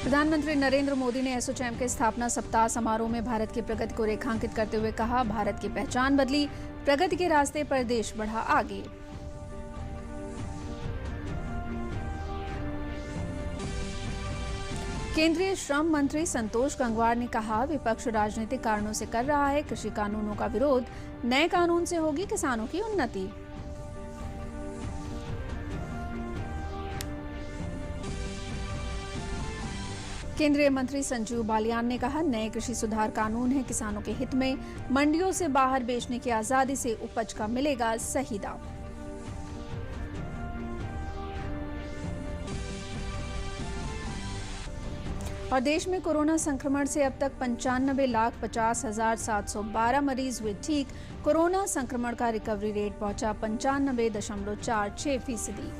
प्रधानमंत्री नरेंद्र मोदी ने एसोचैम के स्थापना सप्ताह समारोह में भारत की प्रगति को रेखांकित करते हुए कहा, भारत की पहचान बदली, प्रगति के रास्ते पर देश बढ़ा आगे। केंद्रीय श्रम मंत्री संतोष गंगवार ने कहा, विपक्ष राजनीतिक कारणों से कर रहा है कृषि कानूनों का विरोध, नए कानून से होगी किसानों की उन्नति। केंद्रीय मंत्री संजीव बालियान ने कहा, नए कृषि सुधार कानून है किसानों के हित में, मंडियों से बाहर बेचने की आजादी से उपज का मिलेगा सही दाम। और देश में कोरोना संक्रमण से अब तक 95,50,712 मरीज हुए ठीक। कोरोना संक्रमण का रिकवरी रेट पहुंचा 95.46%।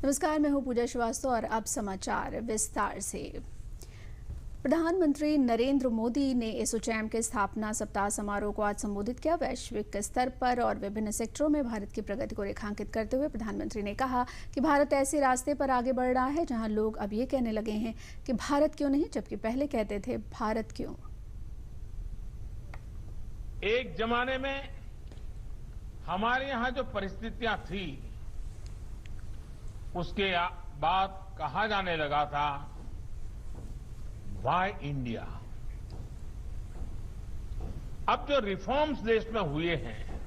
नमस्कार, मैं हूं पूजा श्रीवास्तव और अब समाचार विस्तार से। प्रधानमंत्री नरेंद्र मोदी ने एसोचैम के स्थापना सप्ताह समारोह को आज संबोधित किया। वैश्विक स्तर पर और विभिन्न सेक्टरों में भारत की प्रगति को रेखांकित करते हुए प्रधानमंत्री ने कहा कि भारत ऐसे रास्ते पर आगे बढ़ रहा है जहां लोग अब ये कहने लगे हैं कि भारत क्यों नहीं, जबकि पहले कहते थे भारत क्यों। एक जमाने में हमारे यहाँ जो परिस्थितियां थी उसके बाद कहा जाने लगा था वाई इंडिया। अब जो रिफॉर्म्स देश में हुए हैं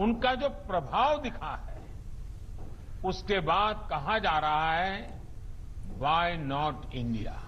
उनका जो प्रभाव दिखा है उसके बाद कहा जा रहा है वाई नॉट इंडिया।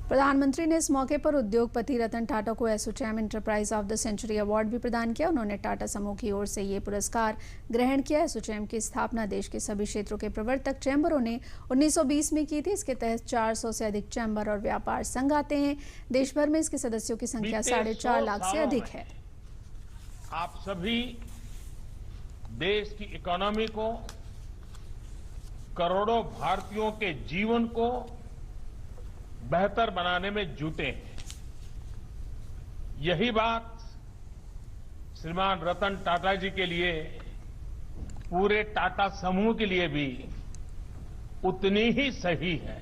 प्रधानमंत्री ने इस मौके पर उद्योगपति रतन टाटा को ASSOCHAM enterprise of the century award भी प्रदान किया। उन्होंने टाटा समूह की ओर से ये पुरस्कार ग्रहण किया। एसोचैम की स्थापना देश के सभी क्षेत्रों के प्रवर्तक चैम्बरों ने 1920 में की थी। इसके तहत 400 से अधिक चैम्बर और व्यापार संघ आते हैं। देश भर में इसके सदस्यों की संख्या 4.5 लाख से अधिक है। आप सभी देश की इकोनॉमी को, करोड़ों भारतीयों के जीवन को बेहतर बनाने में जुटे हैं। यही बात श्रीमान रतन टाटा जी के लिए, पूरे टाटा समूह के लिए भी उतनी ही सही है।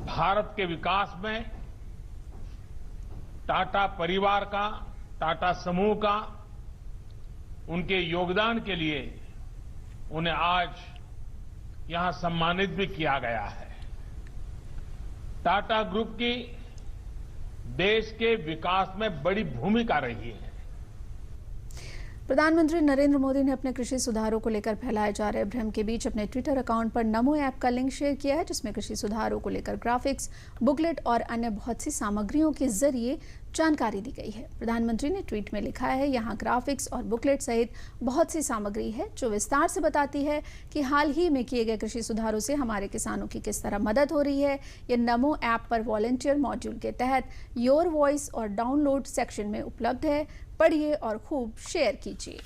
भारत के विकास में टाटा परिवार का, टाटा समूह का, उनके योगदान के लिए उन्हें आज यहां सम्मानित भी किया गया है। टाटा ग्रुप की देश के विकास में बड़ी भूमिका रही है। प्रधानमंत्री नरेंद्र मोदी ने अपने कृषि सुधारों को लेकर फैलाए जा रहे भ्रम के बीच अपने ट्विटर अकाउंट पर नमो ऐप का लिंक शेयर किया है, जिसमें कृषि सुधारों को लेकर ग्राफिक्स, बुकलेट और अन्य बहुत सी सामग्रियों के जरिए जानकारी दी गई है। प्रधानमंत्री ने ट्वीट में लिखा है, यहाँ ग्राफिक्स और बुकलेट सहित बहुत सी सामग्री है जो विस्तार से बताती है कि हाल ही में किए गए कृषि सुधारों से हमारे किसानों की किस तरह मदद हो रही है। ये नमो ऐप पर वॉलंटियर मॉड्यूल के तहत योर वॉइस और डाउनलोड सेक्शन में उपलब्ध है। पढ़िए और खूब शेयर कीजिए।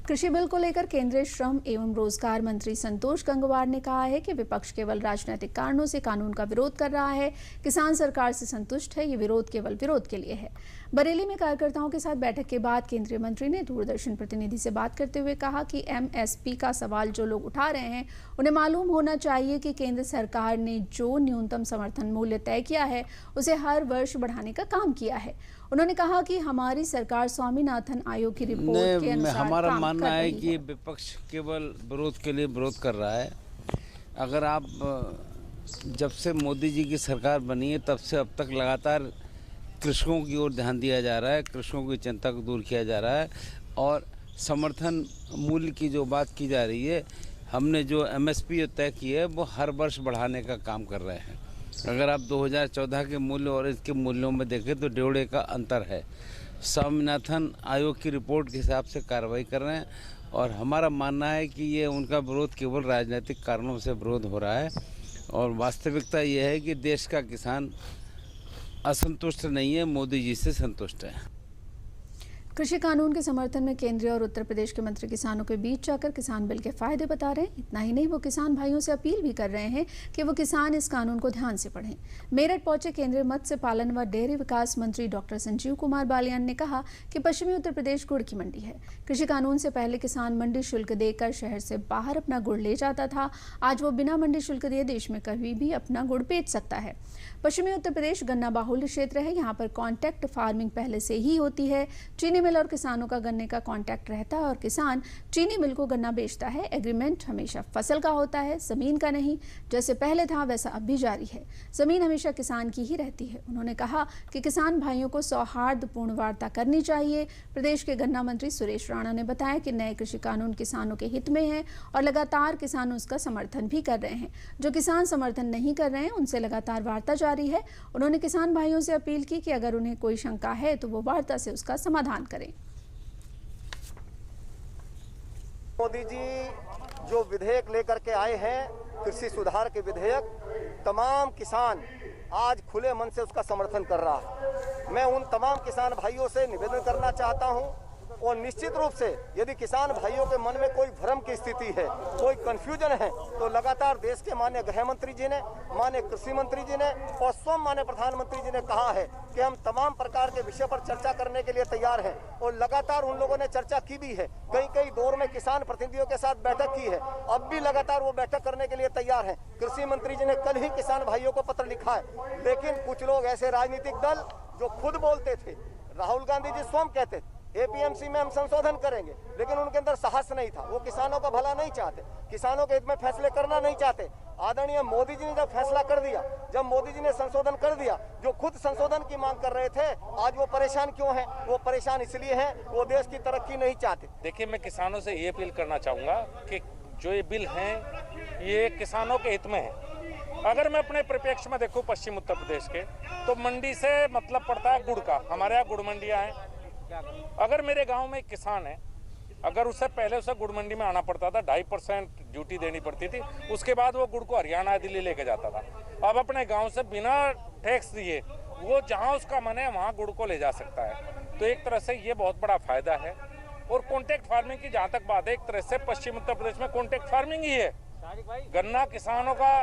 कृषि बिल को लेकर केंद्रीय श्रम एवं रोजगार मंत्री संतोष गंगवार ने कहा है कि विपक्ष केवल राजनीतिक कारणों से कानून का विरोध कर रहा है। किसान सरकार से संतुष्ट है, ये विरोध केवल विरोध के लिए है। बरेली में कार्यकर्ताओं के साथ बैठक के बाद केंद्रीय मंत्री ने दूरदर्शन प्रतिनिधि से बात करते हुए कहा कि एमएसपी का सवाल जो लोग उठा रहे हैं उन्हें मालूम होना चाहिए कि केंद्र सरकार ने जो न्यूनतम समर्थन मूल्य तय किया है उसे हर वर्ष बढ़ाने का काम किया है। उन्होंने कहा कि हमारी सरकार स्वामीनाथन आयोग की रिपोर्ट के अनुसार हमारा मानना है कि विपक्ष केवल विरोध के लिए विरोध कर रहा है। अगर आप जब से मोदी जी की सरकार बनी है तब से अब तक लगातार कृषकों की ओर ध्यान दिया जा रहा है, कृषकों की चिंता को दूर किया जा रहा है और समर्थन मूल्य की जो बात की जा रही है, हमने जो एमएसपी तय की है वो हर वर्ष बढ़ाने का काम कर रहे हैं। अगर आप 2014 के मूल्य और इसके मूल्यों में देखें तो 1.5 का अंतर है। स्वामीनाथन आयोग की रिपोर्ट के हिसाब से कार्रवाई कर रहे हैं और हमारा मानना है कि ये उनका विरोध केवल राजनीतिक कारणों से विरोध हो रहा है और वास्तविकता ये है कि देश का किसान असंतुष्ट नहीं है, मोदी जी से संतुष्ट है। कृषि कानून के समर्थन में केंद्रीय और उत्तर प्रदेश के मंत्री किसानों के बीच जाकर किसान बिल के फायदे बता रहे हैं। इतना ही नहीं, वो किसान भाइयों से अपील भी कर रहे हैं कि वो किसान इस कानून को ध्यान से पढ़ें। मेरठ पहुंचे केंद्रीय मत्स्य पालन व डेयरी विकास मंत्री डॉक्टर संजीव कुमार बालियान ने कहा कि पश्चिमी उत्तर प्रदेश गुड़ की मंडी है। कृषि कानून से पहले किसान मंडी शुल्क देकर शहर से बाहर अपना गुड़ ले जाता था। आज वो बिना मंडी शुल्क दिए देश में कभी भी अपना गुड़ बेच सकता है। पश्चिमी उत्तर प्रदेश गन्ना बाहुल्य क्षेत्र है। यहाँ पर कॉन्ट्रैक्ट फार्मिंग पहले से ही होती है। चीनी मिल और किसानों का गन्ने का कॉन्ट्रैक्ट रहता है और किसान चीनी मिल को गन्ना बेचता है। एग्रीमेंट हमेशा फसल का होता है, जमीन का नहीं। जैसे पहले था वैसा अब भी जारी है। जमीन हमेशा किसान की ही रहती है। उन्होंने कहा कि किसान भाइयों को सौहार्दपूर्ण वार्ता करनी चाहिए। प्रदेश के गन्ना मंत्री सुरेश राणा ने बताया कि नए कृषि कानून किसानों के हित में है और लगातार किसान उसका समर्थन भी कर रहे हैं। जो किसान समर्थन नहीं कर रहे हैं उनसे लगातार वार्ता जारी है। उन्होंने किसान भाइयों से अपील की कि अगर उन्हें कोई शंका है तो वो वार्ता से उसका समाधान करें। मोदी जी जो विधेयक लेकर के आए हैं, कृषि सुधार के विधेयक, तमाम किसान आज खुले मन से उसका समर्थन कर रहा है। मैं उन तमाम किसान भाइयों से निवेदन करना चाहता हूं और निश्चित रूप से यदि किसान भाइयों के मन में कोई भ्रम की स्थिति है, कोई कंफ्यूजन है, तो लगातार देश के माननीय गृह मंत्री जी ने, माननीय कृषि मंत्री जी ने और स्वयं माननीय प्रधानमंत्री जी ने कहा है कि हम तमाम प्रकार के विषय पर चर्चा करने के लिए तैयार हैं और लगातार उन लोगों ने चर्चा की भी है। कई दौर में किसान प्रतिनिधियों के साथ बैठक की है, अब भी लगातार वो बैठक करने के लिए तैयार हैं। कृषि मंत्री जी ने कल ही किसान भाइयों को पत्र लिखा है, लेकिन कुछ लोग ऐसे राजनीतिक दल जो खुद बोलते थे, राहुल गांधी जी स्वयं कहते थे एपीएमसी में हम संशोधन करेंगे, लेकिन उनके अंदर साहस नहीं था। वो किसानों का भला नहीं चाहते, किसानों के हित में फैसले करना नहीं चाहते। आदरणीय मोदी जी ने जब फैसला कर दिया, जब मोदी जी ने संशोधन कर दिया, जो खुद संशोधन की मांग कर रहे थे, आज वो परेशान क्यों हैं? वो परेशान इसलिए हैं, वो देश की तरक्की नहीं चाहते। देखिए, मैं किसानों से ये अपील करना चाहूंगा कि जो ये बिल हैं ये किसानों के हित में है। अगर मैं अपने परिप्रेक्ष्य में देखूं पश्चिम उत्तर प्रदेश के, तो मंडी से मतलब पड़ता है गुड़ का। हमारे यहाँ गुड़ मंडियाँ हैं। अगर मेरे गांव में एक किसान है, अगर उससे पहले उसे गुड़ मंडी में आना पड़ता था, 2.5% ड्यूटी देनी पड़ती थी, उसके बाद वो गुड़ को हरियाणा दिल्ली लेके जाता था। अब अपने गांव से बिना टैक्स दिए वो जहां उसका मन है वहां गुड़ को ले जा सकता है। तो एक तरह से ये बहुत बड़ा फायदा है। और कॉन्ट्रैक्ट फार्मिंग की जहां तक बात है, एक तरह से पश्चिम उत्तर प्रदेश में कॉन्ट्रैक्ट फार्मिंग ही है। गन्ना किसानों का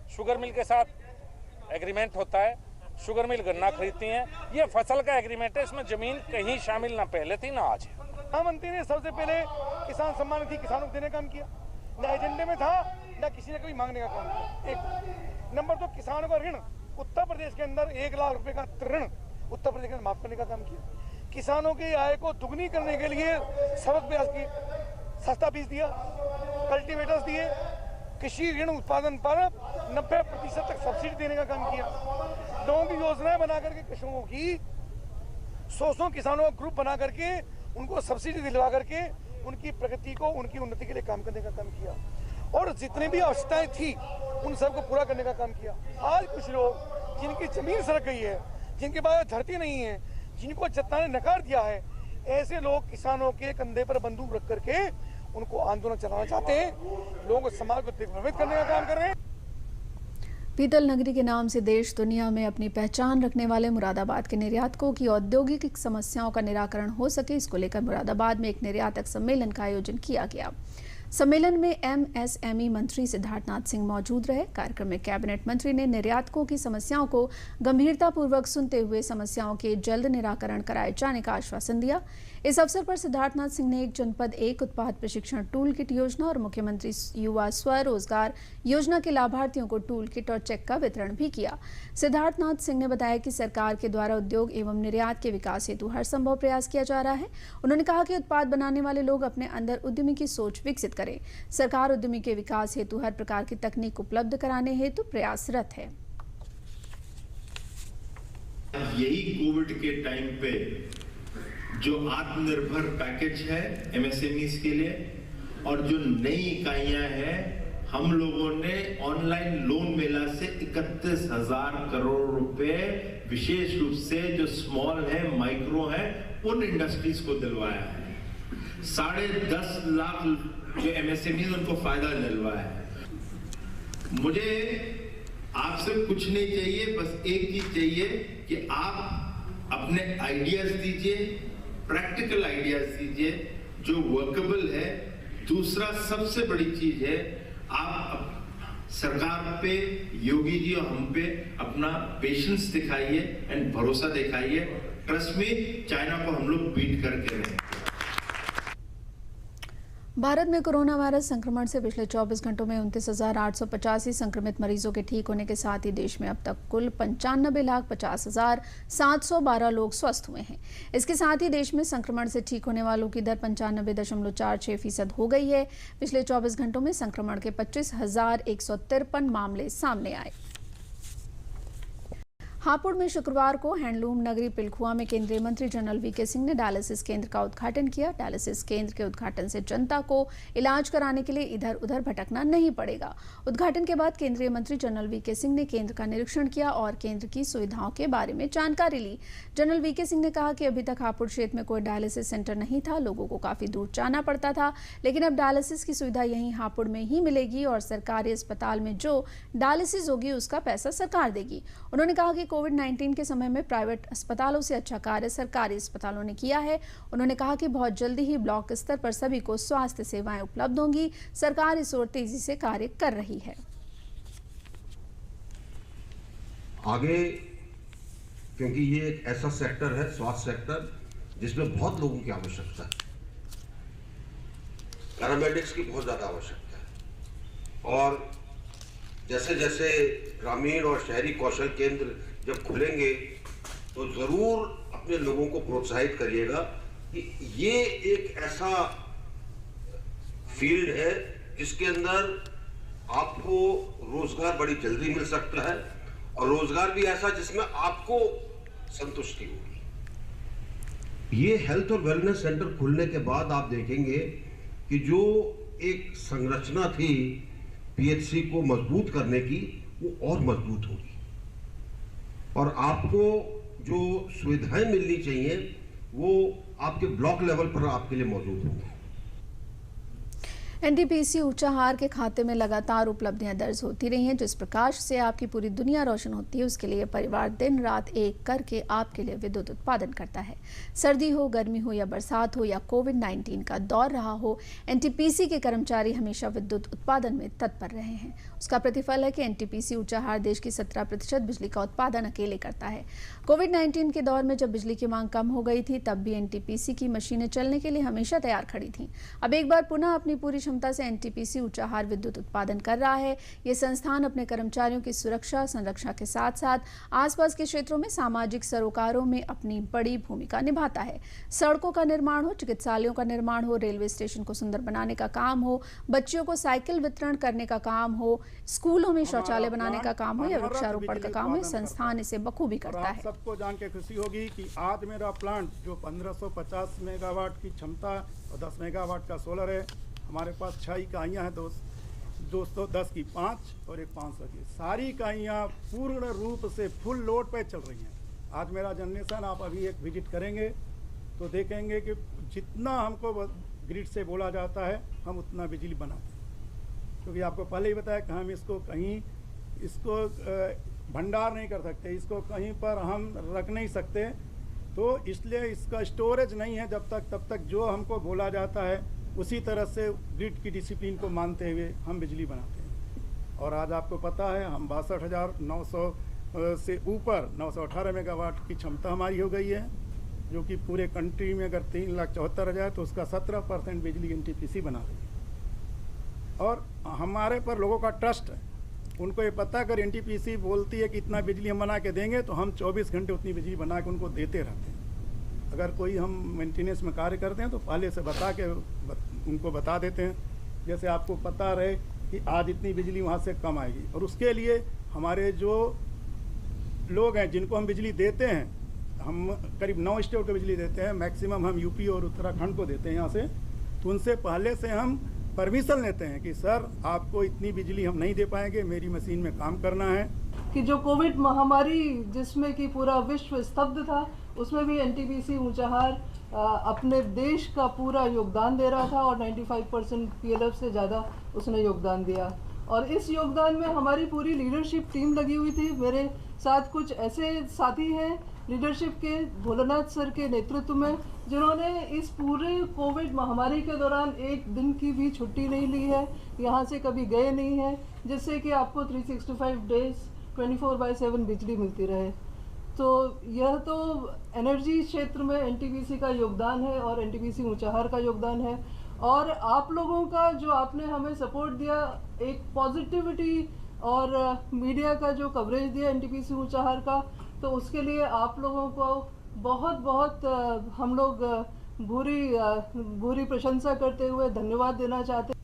शुगर मिल के साथ एग्रीमेंट होता है, शुगर मिल गन्ना खरीदती हैं। ये फसल का एग्रीमेंट है, इसमें जमीन कहीं शामिल ना पहले थी ना आज है। प्रधानमंत्री ने सबसे पहले किसान सम्मान निधि किसानों को देने का काम किया, न एजेंडे में था न किसी ने कभी मांगने का काम किया। एक नंबर 2, किसानों का ऋण उत्तर प्रदेश के अंदर 1 लाख रुपए का ऋण उत्तर प्रदेश के अंदर माफ करने का काम किया। किसानों की आय को दुगनी करने के लिए सबक प्रयास किए, सस्ता बीज दिया, कल्टीवेटर्स दिए, कृषि ऋण उत्पादन पर 90% तक सब्सिडी देने का काम किया। लोगों की योजनाएं बना करके कृषकों की 100 किसानों का ग्रुप बना करके उनको सब्सिडी दिलवा करके उनकी प्रगति को, उनकी उन्नति के लिए काम करने का काम किया। और जितनी भी आवश्यकताएं थी उन सबको पूरा करने का काम किया। आज कुछ लोग जिनकी जमीन सरक गई है, जिनके पास धरती नहीं है, जिनको जनता ने नकार दिया है, ऐसे लोग किसानों के कंधे पर बंदूक रख करके उनको आंदोलन चलाना चाहते हैं, लोगों को समाज को दिग्भ्रमित करने का काम कर रहे हैं। पीतल नगरी के नाम से देश दुनिया में अपनी पहचान रखने वाले मुरादाबाद के निर्यातकों की औद्योगिक समस्याओं का निराकरण हो सके, इसको लेकर मुरादाबाद में एक निर्यातक सम्मेलन का आयोजन किया गया। सम्मेलन में एमएसएमई मंत्री सिद्धार्थनाथ सिंह मौजूद रहे। कार्यक्रम में कैबिनेट मंत्री ने निर्यातकों की समस्याओं को गंभीरतापूर्वक सुनते हुए समस्याओं के जल्द निराकरण कराए जाने का आश्वासन दिया। इस अवसर पर सिद्धार्थनाथ सिंह ने एक जनपद एक उत्पाद प्रशिक्षण टूल किट योजना और मुख्यमंत्री युवा स्वरोजगार योजना के लाभार्थियों को टूल किट और चेक का वितरण भी किया। सिद्धार्थनाथ सिंह ने बताया कि सरकार के द्वारा उद्योग एवं निर्यात के विकास हेतु हर संभव प्रयास किया जा रहा है। उन्होंने कहा कि उत्पाद बनाने वाले लोग अपने अंदर उद्यमी की सोच विकसित करें। सरकार उद्यमी के विकास हेतु हर प्रकार की तकनीक उपलब्ध कराने हेतु प्रयासरत है। यही कोविड के टाइम पे जो आत्मनिर्भर पैकेज है एमएसएमईज के लिए और जो नई इकाइयां हैं, हम लोगों ने ऑनलाइन लोन मेला से 31,000 करोड़ रुपए विशेष रूप से जो स्मॉल है, माइक्रो है, उन इंडस्ट्रीज को दिलवाया है। 10.5 लाख जो एमएसएमईज उनको फायदा दिलवाया है। मुझे आपसे कुछ नहीं चाहिए, बस एक चीज चाहिए कि आप अपने आइडियाज दीजिए, प्रैक्टिकल आइडियाज दीजिए जो वर्केबल है। दूसरा सबसे बड़ी चीज है, आप सरकार पे, योगी जी और हम पे अपना पेशेंस दिखाइए एंड भरोसा दिखाइए। ट्रस्ट में चाइना को हम लोग बीट करके रहेंगे। भारत में कोरोना वायरस संक्रमण से पिछले 24 घंटों में 29,885 संक्रमित मरीजों के ठीक होने के साथ ही देश में अब तक कुल 95,50,712 लोग स्वस्थ हुए हैं। इसके साथ ही देश में संक्रमण से ठीक होने वालों की दर 95.46% हो गई है। पिछले 24 घंटों में संक्रमण के 25,153 मामले सामने आए। हापुड़ में शुक्रवार को हैंडलूम नगरी पिलखुआ में केंद्रीय मंत्री जनरल वीके सिंह ने डायलिसिस केंद्र का उद्घाटन किया। डायलिसिस केंद्र के उद्घाटन से जनता को इलाज कराने के लिए इधर उधर भटकना नहीं पड़ेगा। उद्घाटन के बाद केंद्रीय मंत्री जनरल वीके सिंह ने केंद्र का निरीक्षण किया और केंद्र की सुविधाओं के बारे में जानकारी ली। जनरल वीके सिंह ने कहा कि अभी तक हापुड़ क्षेत्र में कोई डायलिसिस सेंटर नहीं था, लोगों को काफी दूर जाना पड़ता था, लेकिन अब डायलिसिस की सुविधा यहीं हापुड़ में ही मिलेगी और सरकारी अस्पताल में जो डायलिसिस होगी उसका पैसा सरकार देगी। उन्होंने कहा कि कोविड-19 के समय में प्राइवेट अस्पतालों से अच्छा कार्य सरकारी अस्पतालों ने किया है। उन्होंने कहा कि बहुत जल्दी ही ब्लॉक स्तर पर सभी को स्वास्थ्य सेवाएं उपलब्ध होंगी। सरकार इस ओर तेजी से कार्य कर रही है। आगे क्योंकि ये एक ऐसा सेक्टर है, स्वास्थ्य सेक्टर, जिसमें बहुत लोगों की आवश्यकता है, पैरामेडिक्स की बहुत ज्यादा आवश्यकता है, और जैसे जैसे ग्रामीण और शहरी कौशल केंद्र जब खुलेंगे तो जरूर अपने लोगों को प्रोत्साहित करिएगा कि ये एक ऐसा फील्ड है जिसके अंदर आपको रोजगार बड़ी जल्दी मिल सकता है, और रोजगार भी ऐसा जिसमें आपको संतुष्टि होगी। ये हेल्थ और वेलनेस सेंटर खुलने के बाद आप देखेंगे कि जो एक संरचना थी पीएचसी को मजबूत करने की, वो और मजबूत होगी, और आपको जो सुविधाएं मिलनी चाहिए वो आपके ब्लॉक लेवल पर आपके लिए मौजूद होंगी। एनटीपीसी ऊंचाहार के खाते में लगातार उपलब्धियां दर्ज होती रही हैं। जिस प्रकाश से आपकी पूरी दुनिया रोशन होती है, उसके लिए परिवार दिन रात एक करके आपके लिए विद्युत उत्पादन करता है। सर्दी हो, गर्मी हो या बरसात हो या कोविड-19 का दौर रहा हो, एनटीपीसी के कर्मचारी हमेशा विद्युत उत्पादन में तत्पर रहे हैं। उसका प्रतिफल है कि एनटीपीसी ऊंचाहार देश की 17% बिजली का उत्पादन अकेले करता है। कोविड-19 के दौर में जब बिजली की मांग कम हो गई थी, तब भी एनटीपीसी की मशीनें चलने के लिए हमेशा तैयार खड़ी थीं। अब एक बार पुनः अपनी पूरी क्षमता से एनटीपीसी ऊंचाहार विद्युत उत्पादन कर रहा है। ये संस्थान अपने कर्मचारियों की सुरक्षा संरक्षा के साथ साथ आसपास के क्षेत्रों में सामाजिक सरोकारों में अपनी बड़ी भूमिका निभाता है। सड़कों का निर्माण हो, चिकित्सालयों का निर्माण हो, रेलवे स्टेशन को सुंदर बनाने का काम हो, बच्चियों को साइकिल वितरण करने का काम हो, स्कूलों में शौचालय बनाने का काम हो या वृक्षारोपण का काम हो, संस्थान इसे बखूबी करता है। सबको जान के खुशी होगी कि आज मेरा प्लांट जो 1550 मेगावाट की क्षमता और 10 मेगावाट का सोलर है, हमारे पास 6 इकाइयाँ हैं, 210 की 5 और एक 500 की। सारी इकाइयाँ पूर्ण रूप से फुल लोड पे चल रही हैं। आज मेरा जनरेशन आप अभी एक विजिट करेंगे तो देखेंगे कि जितना हमको ग्रिड से बोला जाता है हम उतना बिजली बनाते हैं, क्योंकि आपको पहले ही बताया कि हम इसको भंडार नहीं कर सकते, इसको कहीं पर हम रख नहीं सकते, तो इसलिए इसका स्टोरेज नहीं है तब तक जो हमको बोला जाता है उसी तरह से ग्रिड की डिसिप्लिन को मानते हुए हम बिजली बनाते हैं। और आज आपको पता है हम 62,900 से ऊपर 918 मेगावाट की क्षमता हमारी हो गई है, जो कि पूरे कंट्री में अगर 3,74,000 तो उसका 17% बिजली एनटीपीसी बना रही है। और हमारे पर लोगों का ट्रस्ट है, उनको ये पता अगर एनटीपीसी बोलती है कि इतना बिजली हम बना के देंगे तो हम 24 घंटे उतनी बिजली बना के उनको देते रहते हैं। अगर कोई हम मेंटेनेंस में कार्य करते हैं तो पहले से बता के उनको बता देते हैं, जैसे आपको पता रहे कि आज इतनी बिजली वहाँ से कम आएगी। और उसके लिए हमारे जो लोग हैं जिनको हम बिजली देते हैं, हम करीब 9 स्टेट को बिजली देते हैं, मैक्सिमम हम यूपी और उत्तराखंड को देते हैं यहाँ से, तो उनसे पहले से हम परमिशन लेते हैं कि सर आपको इतनी बिजली हम नहीं दे पाएंगे, मेरी मशीन में काम करना है। कि जो कोविड महामारी जिसमें कि पूरा विश्व स्तब्ध था, उसमें भी एनटीपीसी ऊंचाहार अपने देश का पूरा योगदान दे रहा था और 95% पीएलएफ से ज़्यादा उसने योगदान दिया। और इस योगदान में हमारी पूरी लीडरशिप टीम लगी हुई थी। मेरे साथ कुछ ऐसे साथी हैं लीडरशिप के, भोलानाथ सर के नेतृत्व में, जिन्होंने इस पूरे कोविड महामारी के दौरान एक दिन की भी छुट्टी नहीं ली है, यहाँ से कभी गए नहीं हैं, जिससे कि आपको 365 डेज 24/7 बिजली मिलती रहे। तो यह तो एनर्जी क्षेत्र में एनटीपीसी का योगदान है और एनटीपीसी ऊंचाहार का योगदान है। और आप लोगों का जो आपने हमें सपोर्ट दिया, एक पॉजिटिविटी और मीडिया का जो कवरेज दिया एनटीपीसी ऊंचाहार का, तो उसके लिए आप लोगों को बहुत बहुत हम लोग भूरी प्रशंसा करते हुए धन्यवाद देना चाहते हैं।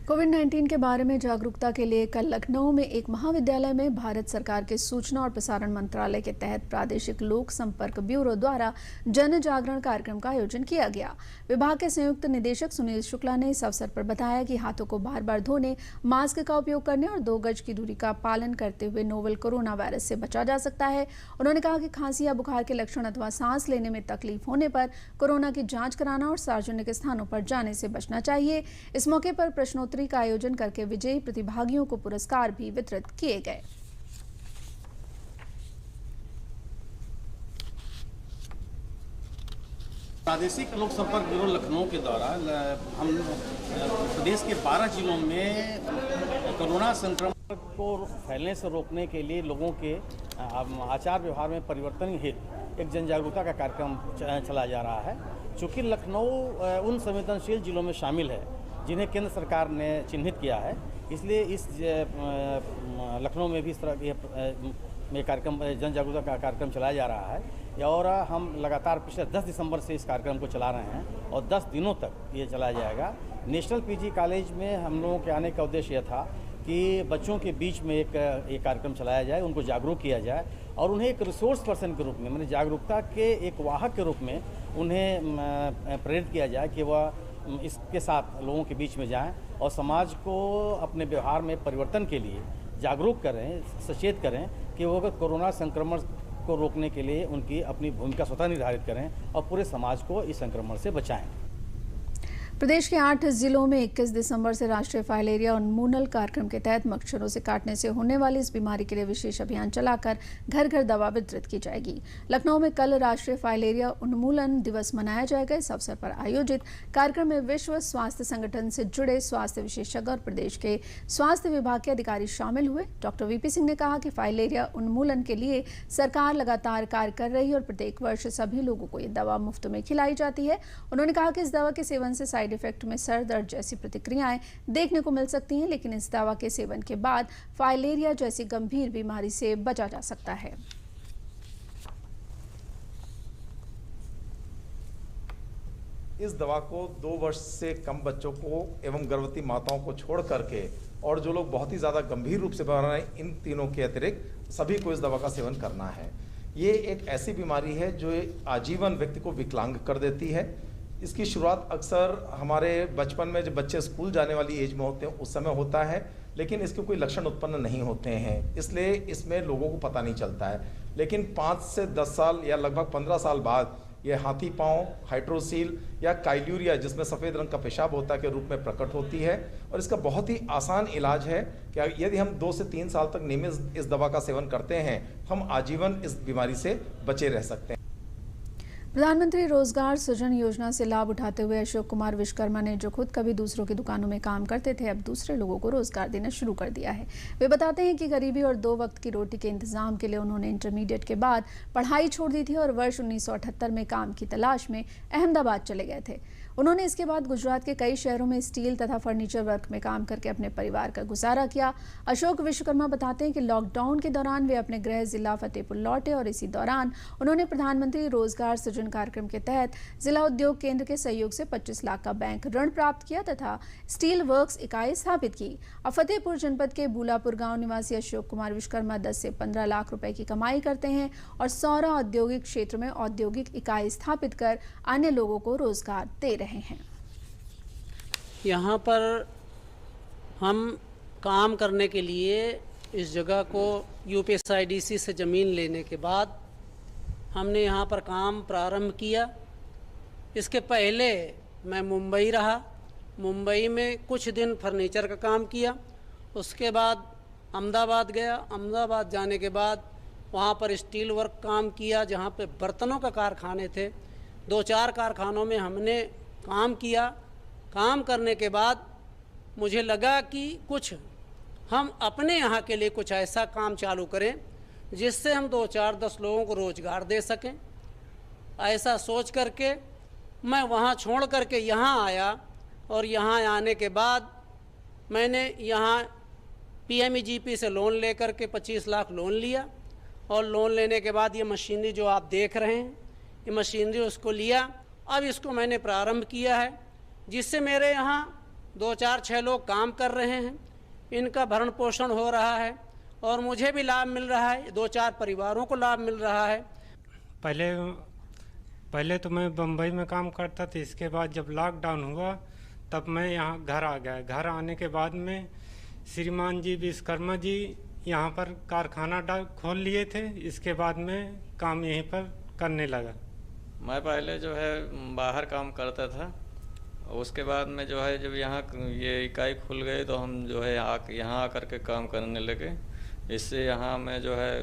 कोविड-19 के बारे में जागरूकता के लिए कल लखनऊ में एक महाविद्यालय में भारत सरकार के सूचना और प्रसारण मंत्रालय के तहत प्रादेशिक लोक संपर्क ब्यूरो द्वारा जन जागरण कार्यक्रम का आयोजन किया गया। विभाग के संयुक्त निदेशक सुनील शुक्ला ने इस अवसर पर बताया कि हाथों को बार बार धोने, मास्क का उपयोग करने और 2 गज की दूरी का पालन करते हुए नोवेल कोरोना वायरस से बचा जा सकता है। उन्होंने कहा कि खांसी या बुखार के लक्षण अथवा सांस लेने में तकलीफ होने पर कोरोना की जाँच कराना और सार्वजनिक स्थानों पर जाने से बचना चाहिए। इस मौके पर प्रश्नोत्तरी का आयोजन करके विजयी प्रतिभागियों को पुरस्कार भी वितरित किए गए। प्रादेशिक लोक संपर्क ब्यूरो लखनऊ के द्वारा हम प्रदेश के 12 जिलों में कोरोना संक्रमण को फैलने से रोकने के लिए लोगों के आचार व्यवहार में परिवर्तन हेतु एक जन जागरूकता का कार्यक्रम चलाया जा रहा है। चूँकि लखनऊ उन संवेदनशील जिलों में शामिल है जिन्हें केंद्र सरकार ने चिन्हित किया है, इसलिए इस लखनऊ में भी इस तरह ये कार्यक्रम जन जागरूकता का कार्यक्रम चलाया जा रहा है। और हम लगातार पिछले 10 दिसंबर से इस कार्यक्रम को चला रहे हैं और 10 दिनों तक ये चलाया जाएगा। नेशनल पीजी कॉलेज में हम लोगों के आने का उद्देश्य यह था कि बच्चों के बीच में एक कार्यक्रम चलाया जाए, उनको जागरूक किया जाए और उन्हें एक रिसोर्स पर्सन के रूप में, माने जागरूकता के एक वाहक के रूप में उन्हें प्रेरित किया जाए कि वह इसके साथ लोगों के बीच में जाएं और समाज को अपने व्यवहार में परिवर्तन के लिए जागरूक करें, सचेत करें कि वो अगर कोरोना संक्रमण को रोकने के लिए उनकी अपनी भूमिका स्वतः निर्धारित करें और पूरे समाज को इस संक्रमण से बचाएं। प्रदेश के 8 जिलों में 21 दिसंबर से राष्ट्रीय फाइलेरिया उन्मूलन कार्यक्रम के तहत मच्छरों से काटने से होने वाली इस बीमारी के लिए विशेष अभियान चलाकर घर घर दवा वितरित की जाएगी। लखनऊ में कल राष्ट्रीय फाइलेरिया उन्मूलन दिवस मनाया जाएगा। इस अवसर पर आयोजित कार्यक्रम में विश्व स्वास्थ्य संगठन से जुड़े स्वास्थ्य विशेषज्ञ और प्रदेश के स्वास्थ्य विभाग के अधिकारी शामिल हुए। डॉक्टर वीपी सिंह ने कहा कि फाइलेरिया उन्मूलन के लिए सरकार लगातार कार्य कर रही है और प्रत्येक वर्ष सभी लोगों को ये दवा मुफ्त में खिलाई जाती है। उन्होंने कहा कि इस दवा के सेवन से साइड इफेक्ट में सर दर्द जैसी प्रतिक्रियाएं देखने को मिल सकती हैं, लेकिन इस दवा के सेवन के बाद फाइलेरिया जैसी गंभीर बीमारी से बचा जा सकता है। इस दवा को 2 वर्ष से कम बच्चों को एवं गर्भवती माताओं को छोड़ करके और जो लोग बहुत ही ज़्यादा गंभीर रूप से बीमार हैं, इन तीनों के अतिरिक्त सभी को इस दवा का सेवन करना है। ये एक ऐसी बीमारी है जो आजीवन व्यक्ति को विकलांग कर देती है। इसकी शुरुआत अक्सर हमारे बचपन में जब बच्चे स्कूल जाने वाली एज में होते हैं उस समय होता है, लेकिन इसके कोई लक्षण उत्पन्न नहीं होते हैं, इसलिए इसमें लोगों को पता नहीं चलता है। लेकिन 5 से 10 साल या लगभग 15 साल बाद ये हाथी पाँव, हाइड्रोसील या काइल्यूरिया जिसमें सफ़ेद रंग का पेशाब होता है के रूप में प्रकट होती है। और इसका बहुत ही आसान इलाज है कि यदि हम 2 से 3 साल तक नियमित इस दवा का सेवन करते हैं, हम आजीवन इस बीमारी से बचे रह सकते हैं। प्रधानमंत्री रोजगार सृजन योजना से लाभ उठाते हुए अशोक कुमार विश्वकर्मा ने, जो खुद कभी दूसरों की दुकानों में काम करते थे, अब दूसरे लोगों को रोजगार देना शुरू कर दिया है। वे बताते हैं कि गरीबी और 2 वक्त की रोटी के इंतजाम के लिए उन्होंने इंटरमीडिएट के बाद पढ़ाई छोड़ दी थी और वर्ष 1978 में काम की तलाश में अहमदाबाद चले गए थे। उन्होंने इसके बाद गुजरात के कई शहरों में स्टील तथा फर्नीचर वर्क में काम करके अपने परिवार का गुजारा किया। अशोक विश्वकर्मा बताते हैं कि लॉकडाउन के दौरान वे अपने गृह जिला फतेहपुर लौटे और इसी दौरान उन्होंने प्रधानमंत्री रोजगार सृजन कार्यक्रम के तहत जिला उद्योग केंद्र के सहयोग से 25 लाख का बैंक ऋण प्राप्त किया तथा स्टील वर्क्स इकाई स्थापित की। अब फतेहपुर जनपद के बूलापुर गांव निवासी अशोक कुमार विश्वकर्मा 10 से 15 लाख रुपए की कमाई करते हैं और सौरा औद्योगिक क्षेत्र में औद्योगिक इकाई स्थापित कर अन्य लोगों को रोजगार दे रहे हैं। यहाँ पर हम काम करने के लिए इस जगह को यूपीएसआईडीसी से ज़मीन लेने के बाद हमने यहाँ पर काम प्रारंभ किया। इसके पहले मैं मुंबई रहा, मुंबई में कुछ दिन फर्नीचर का काम किया, उसके बाद अहमदाबाद गया। अहमदाबाद जाने के बाद वहाँ पर स्टील वर्क काम किया, जहाँ पे बर्तनों का कारखाने थे। 2-4 कारखानों में हमने काम किया। काम करने के बाद मुझे लगा कि कुछ हम अपने यहाँ के लिए कुछ ऐसा काम चालू करें जिससे हम 2-4-10 लोगों को रोज़गार दे सकें। ऐसा सोच करके मैं वहाँ छोड़ करके यहाँ आया, और यहाँ आने के बाद मैंने यहाँ PMEGP से लोन लेकर के 25 लाख लोन लिया, और लोन लेने के बाद ये मशीनरी जो आप देख रहे हैं, ये मशीनरी उसको लिया। अब इसको मैंने प्रारंभ किया है, जिससे मेरे यहाँ 2-4-6 लोग काम कर रहे हैं, इनका भरण पोषण हो रहा है और मुझे भी लाभ मिल रहा है, 2-4 परिवारों को लाभ मिल रहा है। पहले तो मैं बम्बई में काम करता था। इसके बाद जब लॉकडाउन हुआ तब मैं यहाँ घर आ गया। घर आने के बाद में श्रीमान जी विश्वकर्मा जी यहाँ पर कारखाना खोल लिए थे। इसके बाद में काम यहीं पर करने लगा। मैं पहले जो है बाहर काम करता था, उसके बाद में जो है जब यहाँ ये इकाई खुल गई तो हम जो है यहाँ आकर के काम करने लगे। इससे यहाँ में जो है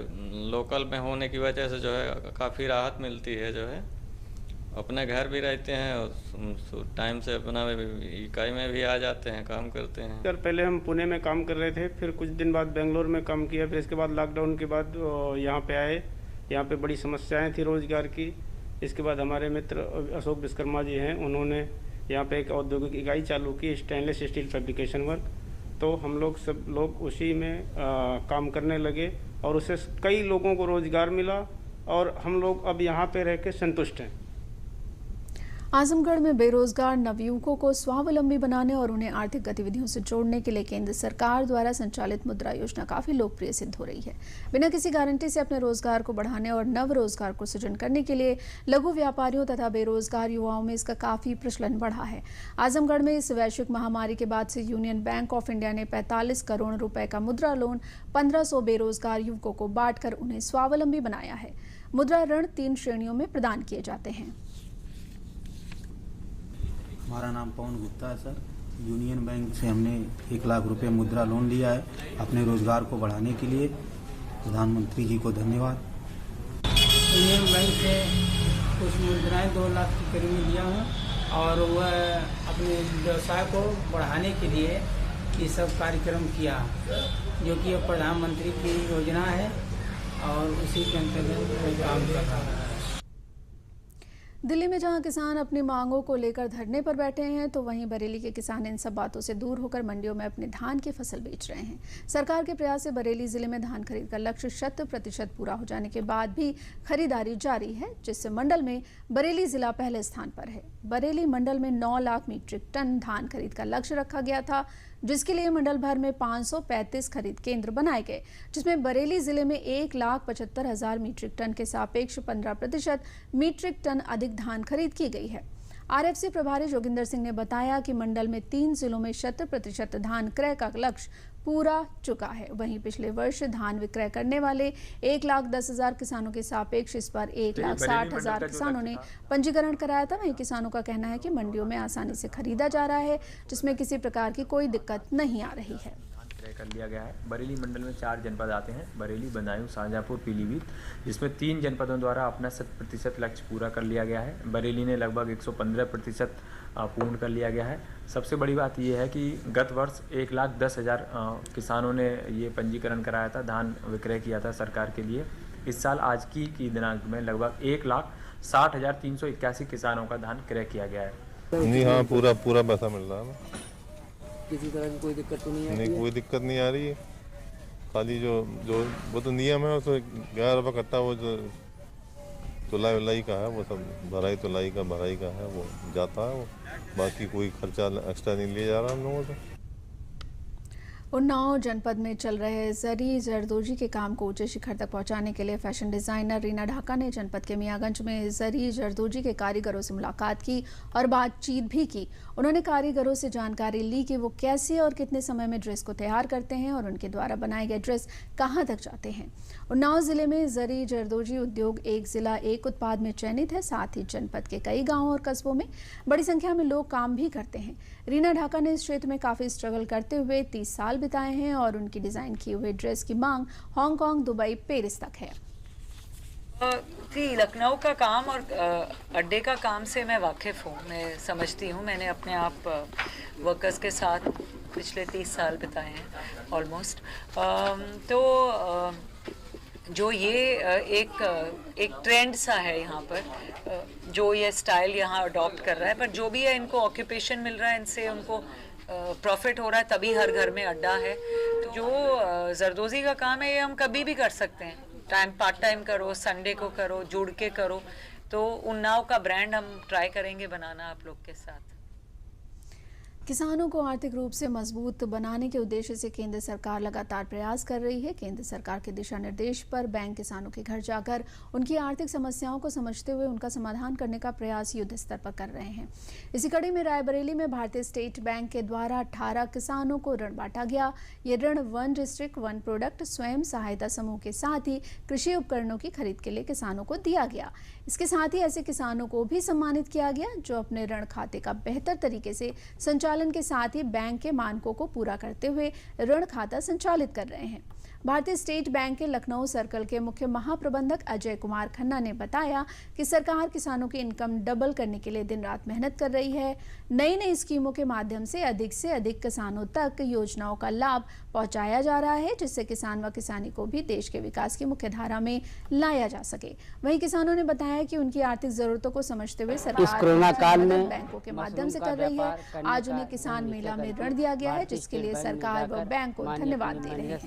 लोकल में होने की वजह से जो है काफ़ी राहत मिलती है। जो है अपने घर भी रहते हैं और टाइम से अपना इकाई में भी आ जाते हैं, काम करते हैं। सर पहले हम पुणे में काम कर रहे थे, फिर कुछ दिन बाद बेंगलोर में काम किया, फिर इसके बाद लॉकडाउन के बाद यहाँ पे आए। यहाँ पे बड़ी समस्याएं थी रोज़गार की। इसके बाद हमारे मित्र अशोक विश्वकर्मा जी हैं, उन्होंने यहाँ पे एक औद्योगिक इकाई चालू की, स्टेनलेस स्टील फैब्रिकेशन वर्क। तो हम लोग सब लोग उसी में काम करने लगे और उससे कई लोगों को रोज़गार मिला और हम लोग अब यहाँ पे रह के संतुष्ट हैं। आजमगढ़ में बेरोजगार नवयुवकों को स्वावलंबी बनाने और उन्हें आर्थिक गतिविधियों से जोड़ने के लिए केंद्र सरकार द्वारा संचालित मुद्रा योजना काफी लोकप्रिय सिद्ध हो रही है। बिना किसी गारंटी से अपने रोजगार को बढ़ाने और नव रोजगार को सृजन करने के लिए लघु व्यापारियों तथा बेरोजगार युवाओं में इसका काफी प्रचलन बढ़ा है। आजमगढ़ में इस वैश्विक महामारी के बाद से यूनियन बैंक ऑफ इंडिया ने 45 करोड़ रुपए का मुद्रा लोन 1500 बेरोजगार युवकों को बांटकर उन्हें स्वावलंबी बनाया है। मुद्रा ऋण 3 श्रेणियों में प्रदान किए जाते हैं। हमारा नाम पवन गुप्ता है सर। यूनियन बैंक से हमने 1 लाख रुपए मुद्रा लोन लिया है अपने रोजगार को बढ़ाने के लिए। प्रधानमंत्री जी को धन्यवाद। यूनियन बैंक से कुछ मुद्राएं 2 लाख के करीब में लिया हूँ और वह अपने व्यवसाय को बढ़ाने के लिए ये सब कार्यक्रम किया, जो कि अब प्रधानमंत्री की योजना है और उसी के अंतर्गत काम कर रहा है। दिल्ली में जहां किसान अपनी मांगों को लेकर धरने पर बैठे हैं, तो वहीं बरेली के किसान इन सब बातों से दूर होकर मंडियों में अपने धान की फसल बेच रहे हैं। सरकार के प्रयास से बरेली जिले में धान खरीद का लक्ष्य 100% पूरा हो जाने के बाद भी खरीदारी जारी है, जिससे मंडल में बरेली जिला पहले स्थान पर है। बरेली मंडल में 9 लाख मीट्रिक टन धान खरीद का लक्ष्य रखा गया था, जिसके लिए मंडल भर में 535 खरीद केंद्र बनाए गए, जिसमें बरेली जिले में 1,75,000 मीट्रिक टन के सापेक्ष 15% मीट्रिक टन अधिक धान खरीद की गई है। आरएफसी प्रभारी जोगिंदर सिंह ने बताया कि मंडल में 3 जिलों में 100% धान क्रय का लक्ष्य पूरा चुका है। वहीं पिछले वर्ष धान विक्रय करने वाले 1,10,000 किसानों के सापेक्ष इस बार 1,60,000 किसानों ने पंजीकरण कराया था। वहीं किसानों का कहना है कि मंडियों में आसानी से खरीदा जा रहा है, जिसमें किसी प्रकार की कोई दिक्कत नहीं आ रही है। कर लिया गया है। बरेली मंडल में 4 जनपद आते हैं, बरेली, बदायूं, शाहजहांपुर, पीलीभीत, जिसमें 3 जनपदों द्वारा अपना 100% लक्ष्य पूरा कर लिया गया है। बरेली ने लगभग 115% पूर्ण कर लिया गया है। सबसे बड़ी बात यह है कि गत वर्ष 1,10,000 किसानों ने ये पंजीकरण कराया था, धान विक्रय किया था सरकार के लिए। इस साल आज की दिनांक में लगभग 1,60,381 किसानों का धान क्रय किया गया है। नहीं, हाँ, पूरा पैसा मिल रहा है। किसी तरह की कोई दिक्कत तो नहीं आ रही है? नहीं, कोई दिक्कत नहीं आ रही है। खाली जो वो तो नियम है, उसमें 11 रुपये कट्टा वो जो तुलाई का है, वो सब तुलाई का है, वो जाता है। वो बाकी कोई खर्चा एक्स्ट्रा नहीं लिया जा रहा हम लोगों से। उन्नाव जनपद में चल रहे जरी जरदोजी के काम को ऊंचे शिखर तक पहुंचाने के लिए फैशन डिजाइनर रीना ढाका ने जनपद के मियागंज में जरी जरदोजी के कारीगरों से मुलाकात की और बातचीत भी की। उन्होंने कारीगरों से जानकारी ली कि वो कैसे और कितने समय में ड्रेस को तैयार करते हैं और उनके द्वारा बनाए गए ड्रेस कहां तक जाते हैं। उन्नाव जिले में जरी जरदोजी उद्योग एक जिला एक उत्पाद में चयनित है। साथ ही जनपद के कई गाँवों और कस्बों में बड़ी संख्या में लोग काम भी करते हैं। रीना ढाका ने इस क्षेत्र में काफी स्ट्रगल करते हुए 30 साल बिताए हैं और उनकी डिजाइन किए हुए ड्रेस की मांग हांगकांग, दुबई, पेरिस तक है। लखनऊ का काम और अड्डे का काम से मैं वाकिफ़ हूँ, मैं समझती हूँ। मैंने अपने आप वर्कर्स के साथ पिछले 30 साल बिताए हैं ऑलमोस्ट। तो जो ये एक ट्रेंड सा है यहाँ पर, जो ये स्टाइल यहाँ अडॉप्ट कर रहा है, पर जो भी है इनको ऑक्यूपेशन मिल रहा है, इनसे उनको प्रॉफिट हो रहा है, तभी हर घर में अड्डा है। तो जो जरदोजी का काम है ये हम कभी भी कर सकते हैं, पार्ट टाइम करो, संडे को करो, जुड़ के करो। तो उन्नाव का ब्रांड हम ट्राई करेंगे बनाना आप लोग के साथ। किसानों को आर्थिक रूप से मजबूत बनाने के उद्देश्य से केंद्र सरकार लगातार प्रयास कर रही है। केंद्र सरकार के दिशा निर्देश पर बैंक किसानों के घर जाकर उनकी आर्थिक समस्याओं को समझते हुए उनका समाधान करने का प्रयास युद्ध स्तर पर कर रहे हैं। इसी कड़ी में रायबरेली में भारतीय स्टेट बैंक के द्वारा 18 किसानों को ऋण बांटा गया। ये ऋण 1 डिस्ट्रिक्ट 1 प्रोडक्ट स्वयं सहायता समूह के साथ ही कृषि उपकरणों की खरीद के लिए किसानों को दिया गया। इसके साथ ही ऐसे किसानों को भी सम्मानित किया गया जो अपने ऋण खाते का बेहतर तरीके से संचालन के साथ ही बैंक के मानकों को पूरा करते हुए ऋण खाता संचालित कर रहे हैं। भारतीय स्टेट बैंक के लखनऊ सर्कल के मुख्य महाप्रबंधक अजय कुमार खन्ना ने बताया कि सरकार किसानों की इनकम डबल करने के लिए दिन रात मेहनत कर रही है। नई नई स्कीमों के माध्यम से अधिक किसानों तक योजनाओं का लाभ पहुंचाया जा रहा है, जिससे किसान व किसानी को भी देश के विकास की मुख्य धारा में लाया जा सके। वहीं किसानों ने बताया कि उनकी आर्थिक जरूरतों को समझते हुए सरकार कोरोना काल में बैंकों के माध्यम से कर रही है। आज उन्हें किसान मेला में ऋण दिया गया है, जिसके लिए सरकार व बैंक को धन्यवाद दे रहे हैं।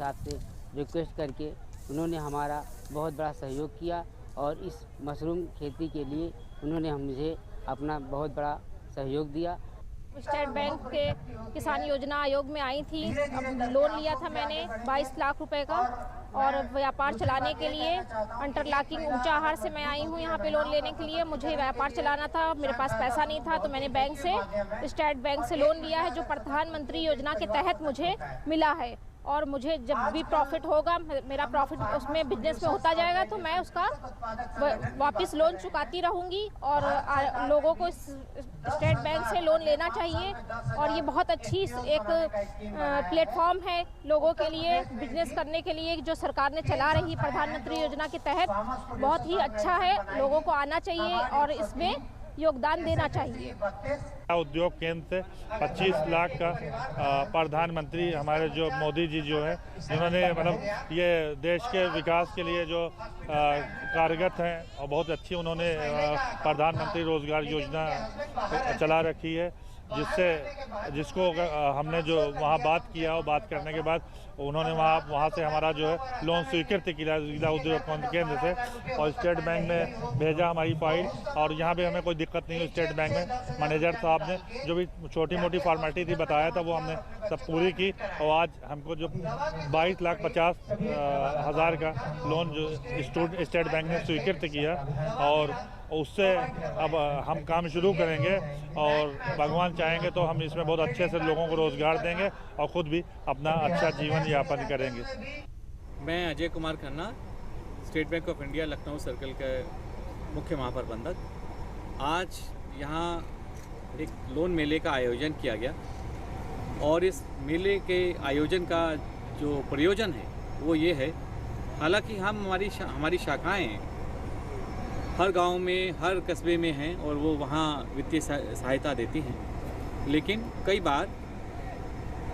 रिक्वेस्ट करके उन्होंने हमारा बहुत बड़ा सहयोग किया और इस मशरूम खेती के लिए उन्होंने मुझे अपना बहुत बड़ा सहयोग दिया। स्टेट बैंक के किसान योजना आयोग में आई थी, लोन लिया था मैंने 22 लाख रुपए का और व्यापार चलाने के लिए अंटरलॉकिंग ऊंचाहार से मैं आई हूँ यहाँ पे लोन लेने के लिए। मुझे व्यापार चलाना था, मेरे पास पैसा नहीं था, तो मैंने बैंक से, स्टेट बैंक से लोन लिया है, जो प्रधानमंत्री योजना के तहत मुझे मिला है। और मुझे जब भी प्रॉफिट होगा, मेरा प्रॉफिट उसमें बिजनेस में होता जाएगा, तो मैं उसका वापस लोन चुकाती रहूँगी। और लोगों को स्टेट बैंक से लोन लेना चाहिए और ये बहुत अच्छी एक प्लेटफॉर्म है लोगों के लिए बिजनेस करने के लिए, जो सरकार ने चला रही प्रधानमंत्री योजना के तहत बहुत ही अच्छा है। लोगों को आना चाहिए और इसमें योगदान देना चाहिए। उद्योग केंद्र से 25 लाख का प्रधानमंत्री हमारे जो मोदी जी जो है, जिन्होंने मतलब ये देश के विकास के लिए जो कार्यरत हैं और बहुत अच्छी उन्होंने प्रधानमंत्री रोजगार योजना चला रखी है, जिसको हमने जो वहाँ बात किया और बात करने के बाद उन्होंने वहाँ से हमारा जो है लोन स्वीकृत किया जिला उद्योग केंद्र से और स्टेट बैंक में भेजा हमारी फाइल। और यहाँ भी हमें कोई दिक्कत नहीं हुई। स्टेट बैंक में मैनेजर साहब ने जो भी छोटी मोटी फॉर्मेलिटी थी बताया था, वो हमने सब पूरी की और आज हमको जो 22,50,000 का लोन जो स्टेट बैंक ने स्वीकृत किया और उससे अब हम काम शुरू करेंगे और भगवान चाहेंगे तो हम इसमें बहुत अच्छे से लोगों को रोजगार देंगे और खुद भी अपना अच्छा जीवन यापन करेंगे। मैं Ajay Kumar Khanna, state bank of India Lucknow circle के मुख्य महाप्रबंधक। आज यहाँ एक लोन मेले का आयोजन किया गया और इस मेले के आयोजन का जो प्रयोजन है वो ये है, हालांकि हमारी शाखाएँ हर गांव में, हर कस्बे में हैं और वो वहाँ वित्तीय सहायता देती हैं, लेकिन कई बार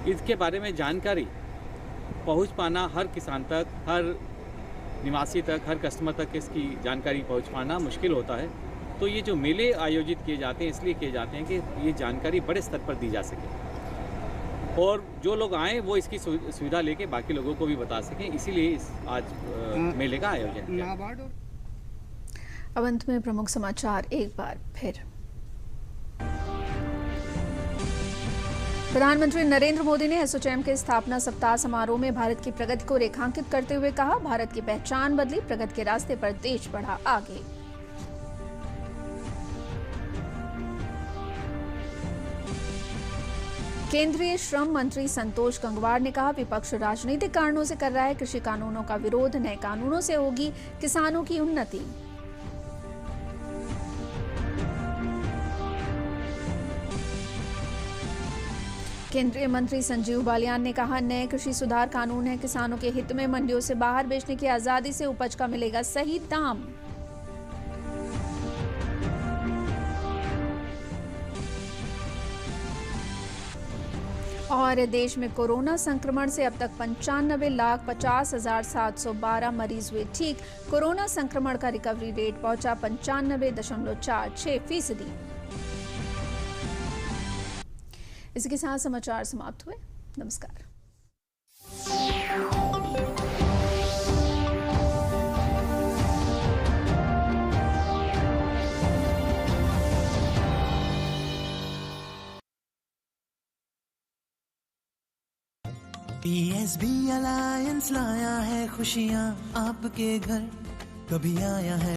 इसके बारे में जानकारी पहुँच पाना हर किसान तक, हर निवासी तक, हर कस्टमर तक इसकी जानकारी पहुँच पाना मुश्किल होता है। तो ये जो मेले आयोजित किए जाते हैं इसलिए किए जाते हैं कि ये जानकारी बड़े स्तर पर दी जा सके और जो लोग आएँ वो इसकी सुविधा लेके बाकी लोगों को भी बता सकें, इसीलिए आज मेले का आयोजन किया। अब अंत में प्रमुख समाचार एक बार फिर। प्रधानमंत्री नरेंद्र मोदी ने एसोचैम के स्थापना सप्ताह समारोह में भारत की प्रगति को रेखांकित करते हुए कहा, भारत की पहचान बदली, प्रगति के रास्ते पर देश बढ़ा आगे। केंद्रीय श्रम मंत्री संतोष गंगवार ने कहा, विपक्ष राजनीतिक कारणों से कर रहा है कृषि कानूनों का विरोध, नए कानूनों से होगी किसानों की उन्नति। केंद्रीय मंत्री संजीव बालियान ने कहा, नए कृषि सुधार कानून है किसानों के हित में, मंडियों से बाहर बेचने की आजादी से उपज का मिलेगा सही दाम। और देश में कोरोना संक्रमण से अब तक 95,50,712 मरीज हुए ठीक। कोरोना संक्रमण का रिकवरी रेट पहुंचा 95.46%। इसी के साथ समाचार समाप्त हुए। नमस्कार। PSB अलायंस लाया है खुशियाँ आपके घर, कभी आया है